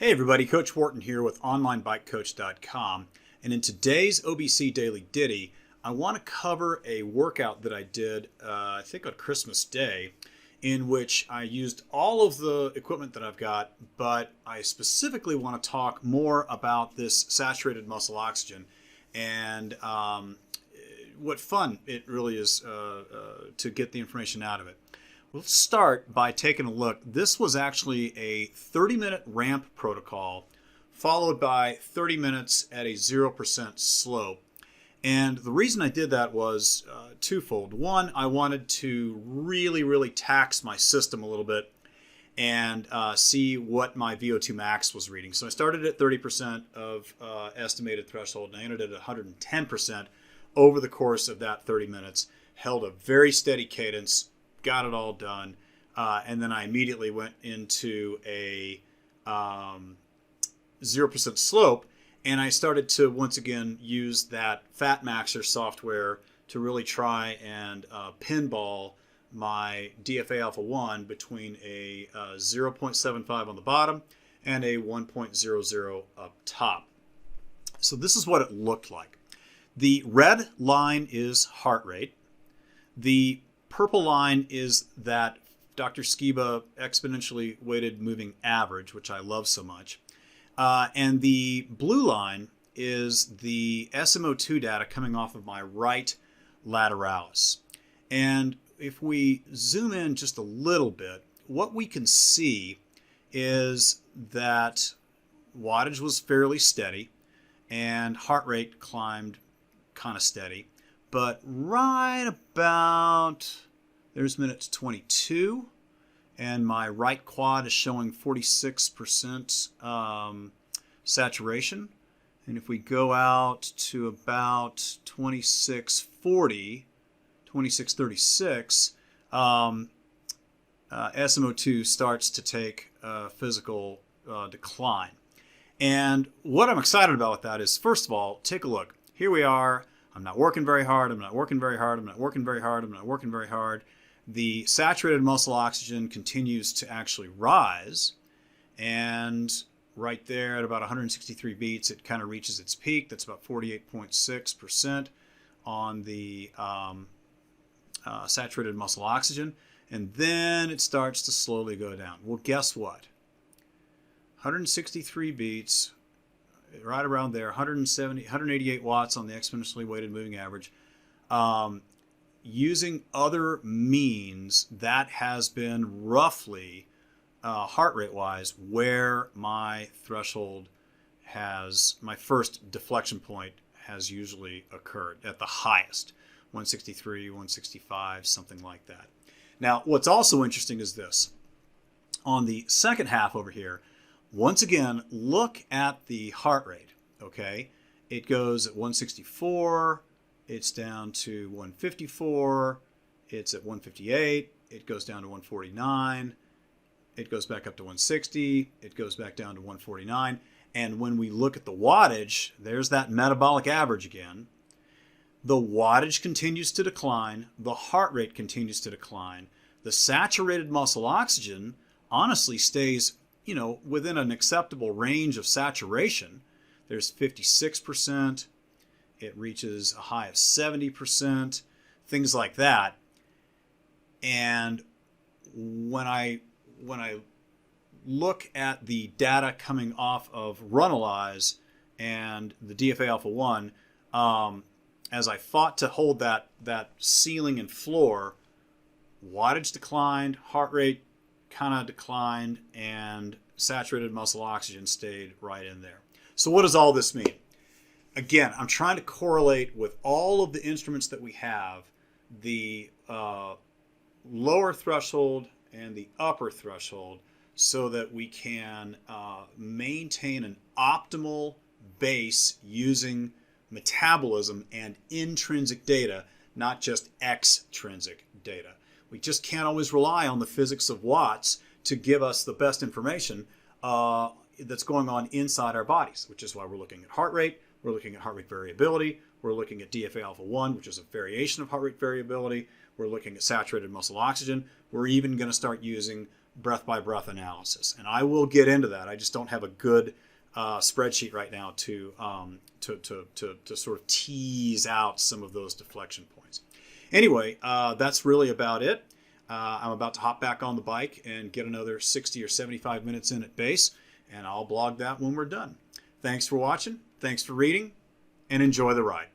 Hey everybody, Coach Wharton here with OnlineBikeCoach.com, and in today's OBC Daily Ditty, I want to cover a workout that I did, I think on Christmas Day, in which I used all of the equipment that I've got, but I specifically want to talk more about this saturated muscle oxygen and what fun it really is to get the information out of it. We'll start by taking a look. This was actually a 30-minute ramp protocol followed by 30 minutes at a 0% slope. And the reason I did that was twofold. One, I wanted to really tax my system a little bit and see what my VO2 max was reading. So I started at 30% of estimated threshold, and I ended at 110% over the course of that 30 minutes, held a very steady cadence, got it all done, and then I immediately went into a 0% slope, and I started to once again use that Fat Maxer software to really try and pinball my DFA Alpha 1 between a 0.75 on the bottom and a 1.00 up top. So this is what it looked like. The red line is heart rate. The purple line is that Dr. Skiba exponentially weighted moving average, which I love so much. And the blue line is the Smo2 data coming off of my right lateralis. And if we zoom in just a little bit, what we can see is that wattage was fairly steady and heart rate climbed kind of steady. But right about, there's minute 22, and my right quad is showing 46% saturation. And if we go out to about 26:40, 26:36, SMO2 starts to take physical decline. And what I'm excited about with that is, first of all, take a look. Here we are. I'm not working very hard, I'm not working very hard, I'm not working very hard, I'm not working very hard. The saturated muscle oxygen continues to actually rise, and right there at about 163 beats, it kind of reaches its peak. That's about 48.6% on the saturated muscle oxygen, and then it starts to slowly go down. Well, guess what? 163 beats, right around there, 188 watts on the exponentially weighted moving average. Using other means, that has been roughly, heart rate wise, where my threshold has, my first deflection point has usually occurred at the highest, 163, 165, something like that. Now, what's also interesting is this. On the second half over here, once again, look at the heart rate, okay? It goes at 164, it's down to 154, it's at 158, it goes down to 149, it goes back up to 160, it goes back down to 149, and when we look at the wattage, there's that metabolic average again. The wattage continues to decline, the heart rate continues to decline, the saturated muscle oxygen honestly stays within an acceptable range of saturation. There's 56%, it reaches a high of 70%, things like that. And when I look at the data coming off of Runalyze and the DFA Alpha 1, as I fought to hold that ceiling and floor, wattage declined, heart rate kind of declined, and saturated muscle oxygen stayed right in there. So what does all this mean? Again, I'm trying to correlate with all of the instruments that we have, the lower threshold and the upper threshold, so that we can maintain an optimal base using metabolism and intrinsic data, not just extrinsic data. We just can't always rely on the physics of watts to give us the best information that's going on inside our bodies, which is why we're looking at heart rate, we're looking at heart rate variability, we're looking at DFA Alpha 1, which is a variation of heart rate variability, we're looking at saturated muscle oxygen, we're even going to start using breath by breath analysis. And I will get into that. I just don't have a good spreadsheet right now to sort of tease out some of those deflection points. Anyway, that's really about it. I'm about to hop back on the bike and get another 60 or 75 minutes in at base, and I'll blog that when we're done. Thanks for watching, thanks for reading, and enjoy the ride.